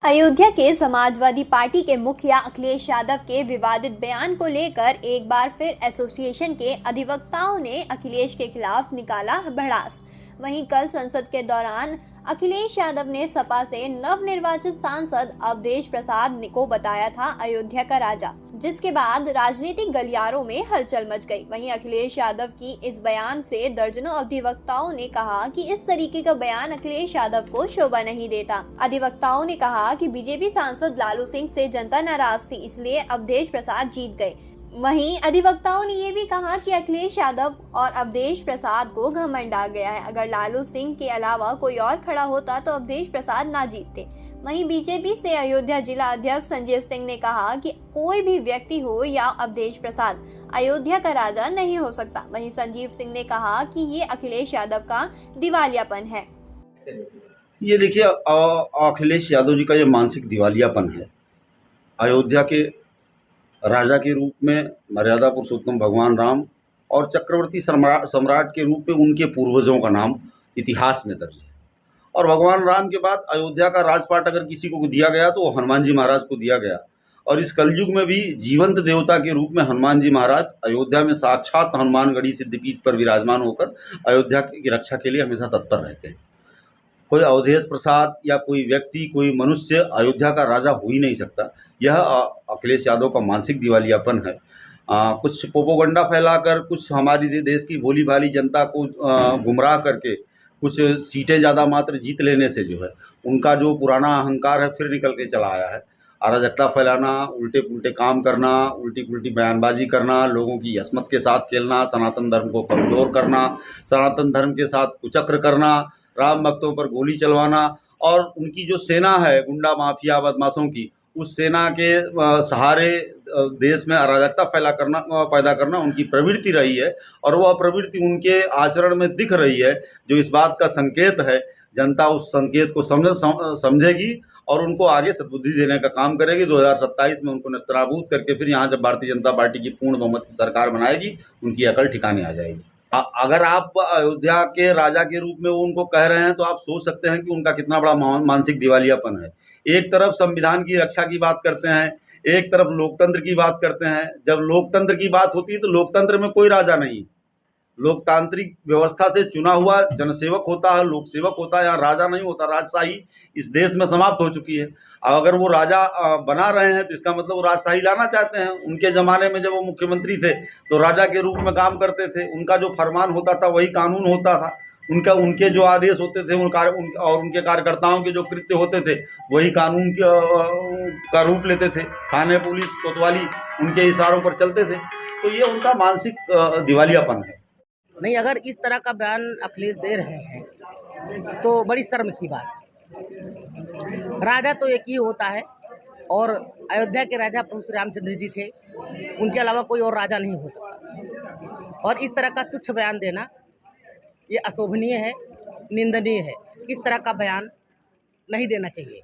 अयोध्या के समाजवादी पार्टी के मुखिया अखिलेश यादव के विवादित बयान को लेकर एक बार फिर एसोसिएशन के अधिवक्ताओं ने अखिलेश के खिलाफ निकाला भड़ास। वहीं कल संसद के दौरान अखिलेश यादव ने सपा से नवनिर्वाचित सांसद अवधेश प्रसाद को बताया था अयोध्या का राजा, जिसके बाद राजनीतिक गलियारों में हलचल मच गई। वहीं अखिलेश यादव की इस बयान से दर्जनों अधिवक्ताओं ने कहा कि इस तरीके का बयान अखिलेश यादव को शोभा नहीं देता। अधिवक्ताओं ने कहा कि बीजेपी सांसद लालू सिंह से जनता नाराज थी, इसलिए अवधेश प्रसाद जीत गए। वहीं अधिवक्ताओं ने ये भी कहा कि अखिलेश यादव और अवधेश प्रसाद को घमंड आ गया है। अगर लालू सिंह के अलावा कोई और खड़ा होता तो अवधेश प्रसाद ना जीतते। वहीं बीजेपी से अयोध्या जिला अध्यक्ष संजीव सिंह ने कहा कि कोई भी व्यक्ति हो या अवधेश प्रसाद अयोध्या का राजा नहीं हो सकता। वहीं संजीव सिंह ने कहा कि ये अखिलेश यादव का दिवालियापन है। ये देखिए, अखिलेश यादव जी का ये मानसिक दिवालियापन है। अयोध्या के राजा के रूप में मर्यादा पुरुषोत्तम भगवान राम और चक्रवर्ती सम्राट के रूप में उनके पूर्वजों का नाम इतिहास में दर्ज है। और भगवान राम के बाद अयोध्या का राजपाट अगर किसी को दिया गया तो वो हनुमान जी महाराज को दिया गया। और इस कलयुग में भी जीवंत देवता के रूप में हनुमान जी महाराज अयोध्या में साक्षात हनुमानगढ़ी सिद्धपीठ पर विराजमान होकर अयोध्या की रक्षा के लिए हमेशा तत्पर रहते हैं। कोई अवधेश प्रसाद या कोई व्यक्ति, कोई मनुष्य अयोध्या का राजा हो ही नहीं सकता। यह अखिलेश यादव का मानसिक दिवालियापन है। कुछ प्रोपोगंडा फैलाकर, कुछ हमारी देश की भोली भाली जनता को गुमराह करके कुछ सीटें ज़्यादा मात्र जीत लेने से जो है उनका जो पुराना अहंकार है फिर निकल के चला आया है। अराजकता फैलाना, उल्टे पुल्टे काम करना, उल्टी पुल्टी बयानबाजी करना, लोगों की असमत के साथ खेलना, सनातन धर्म को कमज़ोर करना, सनातन धर्म के साथ कुचक्र करना, राम भक्तों पर गोली चलवाना और उनकी जो सेना है गुंडा माफिया बदमाशों की, उस सेना के सहारे देश में अराजकता पैदा करना उनकी प्रवृत्ति रही है। और वह प्रवृत्ति उनके आचरण में दिख रही है, जो इस बात का संकेत है। जनता उस संकेत को समझेगी और उनको आगे सद्बुद्धि देने का काम करेगी। 2027 में उनको नेस्तनाबूद करके फिर यहाँ जब भारतीय जनता पार्टी की पूर्ण बहुमत की सरकार बनाएगी, उनकी अकल ठिकाने आ जाएगी। अगर आप अयोध्या के राजा के रूप में वो उनको कह रहे हैं तो आप सोच सकते हैं कि उनका कितना बड़ा मानसिक दिवालियापन है। एक तरफ संविधान की रक्षा की बात करते हैं, एक तरफ लोकतंत्र की बात करते हैं। जब लोकतंत्र की बात होती है तो लोकतंत्र में कोई राजा नहीं, लोकतांत्रिक व्यवस्था से चुना हुआ जनसेवक होता है, लोकसेवक होता है। यहाँ राजा नहीं होता। राजशाही इस देश में समाप्त हो चुकी है। अगर वो राजा बना रहे हैं तो इसका मतलब वो राजशाही लाना चाहते हैं। उनके ज़माने में जब वो मुख्यमंत्री थे तो राजा के रूप में काम करते थे। उनका जो फरमान होता था वही कानून होता था। उनके जो आदेश होते थे और उनके कार्यकर्ताओं के जो कृत्य होते थे वही कानून का रूप लेते थे। थाने पुलिस कोतवाली उनके इशारों पर चलते थे। तो ये उनका मानसिक दिवालियापन है। नहीं, अगर इस तरह का बयान अखिलेश दे रहे हैं तो बड़ी शर्म की बात है। राजा तो एक ही होता है और अयोध्या के राजा प्रभु श्री रामचंद्र जी थे। उनके अलावा कोई और राजा नहीं हो सकता। और इस तरह का तुच्छ बयान देना ये अशोभनीय है, निंदनीय है। इस तरह का बयान नहीं देना चाहिए।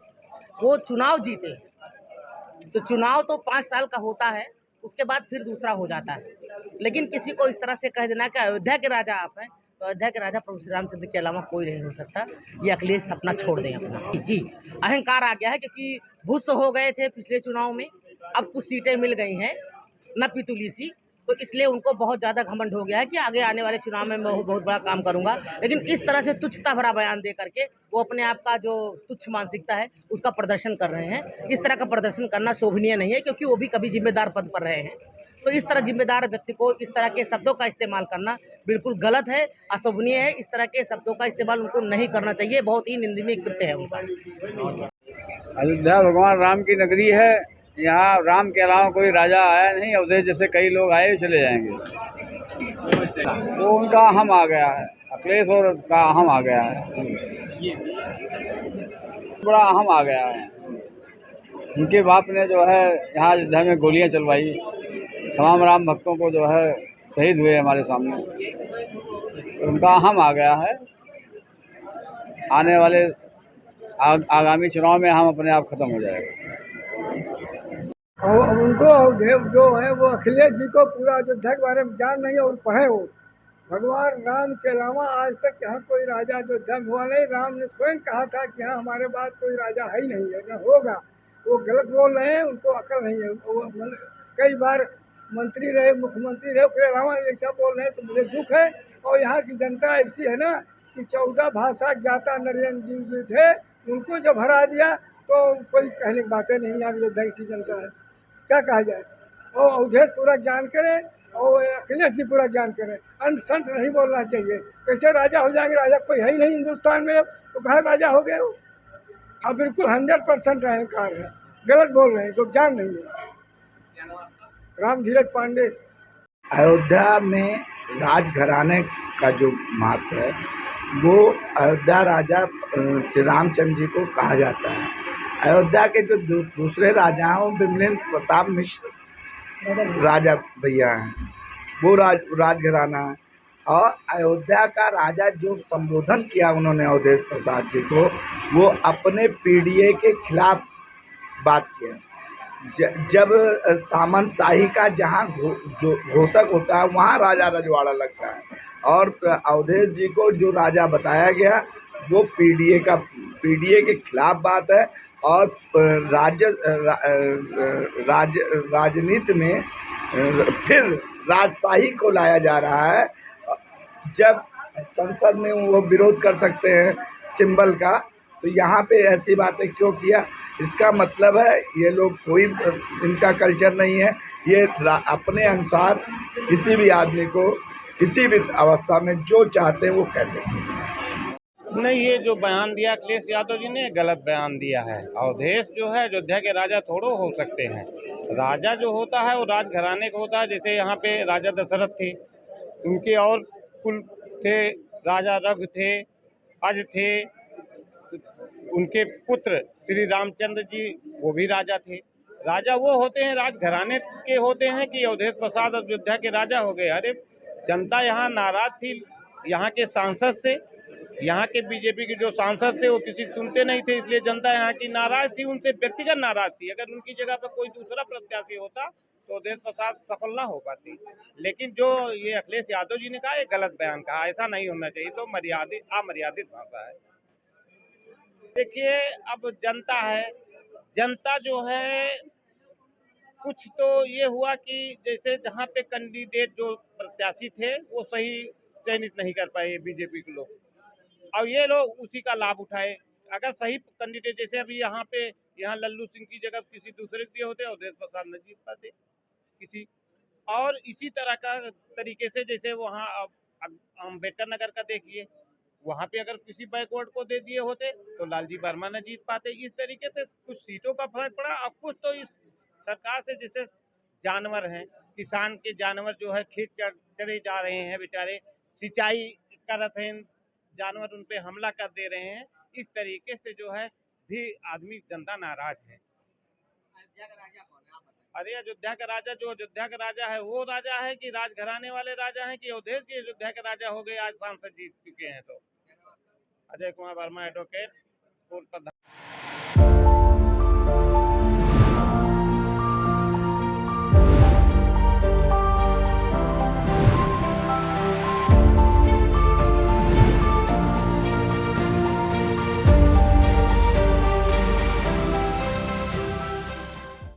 वो चुनाव जीते हैं तो चुनाव तो 5 साल का होता है, उसके बाद फिर दूसरा हो जाता है। लेकिन किसी को इस तरह से कह देना कि अयोध्या के राजा आप हैं, तो अयोध्या के राजा प्रभु श्री रामचंद्र के अलावा कोई नहीं हो सकता। ये अखिलेश सपना छोड़ दें अपना। जी, अहंकार आ गया है क्योंकि भुस हो गए थे पिछले चुनाव में। अब कुछ सीटें मिल गई हैं न पितुली सी, तो इसलिए उनको बहुत ज़्यादा घमंड हो गया है कि आगे आने वाले चुनाव में मैं बहुत बड़ा काम करूंगा। लेकिन इस तरह से तुच्छता भरा बयान दे करके वो अपने आप का जो तुच्छ मानसिकता है उसका प्रदर्शन कर रहे हैं। इस तरह का प्रदर्शन करना शोभनीय नहीं है, क्योंकि वो भी कभी जिम्मेदार पद पर रहे हैं। तो इस तरह जिम्मेदार व्यक्ति को इस तरह के शब्दों का इस्तेमाल करना बिल्कुल गलत है, अशोभनीय है। इस तरह के शब्दों का इस्तेमाल उनको नहीं करना चाहिए। बहुत ही निंदनीय कृत्य है उनका। अयोध्या भगवान राम की नगरी है। यहाँ राम के अलावा कोई राजा आया नहीं। अवधेश जैसे कई लोग आए चले जाएंगे। वो उनका अहम आ गया है, अखिलेश और का अहम आ गया है, बड़ा अहम आ गया है। उनके बाप ने जो है यहाँ अयोध्या में गोलियां चलवाई, तमाम राम भक्तों को जो है शहीद हुए हमारे सामने। तो उनका अहम आ गया है। आने वाले आगामी चुनाव में हम अपने आप खत्म हो जाएगा। और उनको अवधेश जो है वो अखिलेश जी को पूरा अयोध्या के बारे में जान नहीं है और पढ़े हो भगवान राम के अलावा आज तक यहाँ कोई राजा अयोध्या में हुआ नहीं। राम ने स्वयं कहा था कि यहाँ हमारे बाद कोई राजा है ही नहीं है, न होगा। वो गलत बोल रहे हैं, उनको अकल नहीं है। वो कई बार मंत्री रहे, मुख्यमंत्री रहे, उसके अलावा ऐसा बोल रहे हैं तो मुझे दुख है। और यहाँ की जनता ऐसी है ना कि 14 भाषा ज्ञाता नरेंद्र जी थे, उनको जब हरा दिया तो कोई कहने की बातें नहीं। यहाँ अयोध्या की जनता है, क्या कहा जाए। और अवधेश पूरा ज्ञान करे और अखिलेश जी पूरा ज्ञान करें। अंत संत नहीं बोलना चाहिए। कैसे राजा हो जाएंगे? राजा कोई है ही नहीं हिंदुस्तान में, तो कहाँ राजा हो गए वो? अब बिल्कुल 100% अहंकार है, गलत बोल रहे हैं, तो ज्ञान नहीं है। राम धीरज पांडे। अयोध्या में राजघराने का जो महत्व है वो अयोध्या राजा श्री रामचंद्र जी को कहा जाता है। अयोध्या के जो दूसरे राजा हैं वो विमलेंद्र प्रताप मिश्र राजा भैया हैं, वो राजघराना है। और अयोध्या का राजा जो संबोधन किया उन्होंने अवधेश प्रसाद जी को, वो अपने पीडीए के खिलाफ बात किया। जब सामंतशाही का जहाँ जो घोतक होता है वहाँ राजा रजवाड़ा लगता है, और अवधेश जी को जो राजा बताया गया वो पीडीए के खिलाफ बात है। और राजनीति में फिर राजशाही को लाया जा रहा है। जब संसद में वो विरोध कर सकते हैं सिंबल का, तो यहाँ पे ऐसी बातें क्यों किया? इसका मतलब है ये लोग कोई इनका कल्चर नहीं है। ये अपने अनुसार किसी भी आदमी को किसी भी अवस्था में जो चाहते हैं वो कहते हैं। नहीं, ये जो बयान दिया अखिलेश यादव जी ने गलत बयान दिया है। अवधेश जो है अयोध्या के राजा थोड़ो हो सकते हैं। राजा जो होता है वो राजघराने का होता है। जैसे यहाँ पे राजा दशरथ थे, उनके और कुल थे, राजा रघु थे, अज थे, उनके पुत्र श्री रामचंद्र जी वो भी राजा थे। राजा वो होते हैं राजघराने के होते हैं कि अवधेश प्रसाद अयोध्या के राजा हो गए। अरे जनता यहाँ नाराज थी, यहाँ के सांसद से, यहाँ के बीजेपी के जो सांसद थे वो किसी सुनते नहीं थे, इसलिए जनता यहाँ की नाराज थी, उनसे व्यक्तिगत नाराज थी। अगर उनकी जगह पर कोई दूसरा प्रत्याशी होता तो अवधेश प्रसाद सफल ना हो पाती। लेकिन जो ये अखिलेश यादव जी ने कहा ये गलत बयान कहा, ऐसा नहीं होना चाहिए। तो अमर्यादित भाषा है। देखिए अब जनता है, जनता जो है कुछ तो ये हुआ कि जैसे जहाँ पे कैंडिडेट जो प्रत्याशी थे वो सही चयनित नहीं कर पाए बीजेपी के लोग, और ये लोग उसी का लाभ उठाए। अगर सही कैंडिडेट, जैसे अभी यहाँ लल्लू सिंह की जगह किसी दूसरे के दिए होते अवधेश प्रसाद न जीत पाते किसी। और इसी तरह का तरीके से जैसे वहाँ अम्बेडकर नगर का देखिए, वहाँ पे अगर किसी बैकवर्ड को दे दिए होते तो लालजी वर्मा न जीत पाते। इस तरीके से कुछ सीटों का फर्क पड़ा। अब कुछ तो इस सरकार से जैसे जानवर हैं, किसान के जानवर जो है खेत चढ़े जा रहे हैं, बेचारे सिंचाई करत हैं, जानवर उन पे हमला कर दे रहे हैं। इस तरीके से जो है भी आदमी जनता नाराज है। अयोध्या का राजा कौन है आप बताइए? अरे अयोध्या का राजा जो अयोध्या का राजा है वो राजा है कि राजघराने वाले राजा हैं कि अवधेश जी अयोध्या के राजा हो गए, आज सांसद जीत चुके हैं। तो अजय कुमार वर्मा, एडवोकेट, पूर्व प्रधान।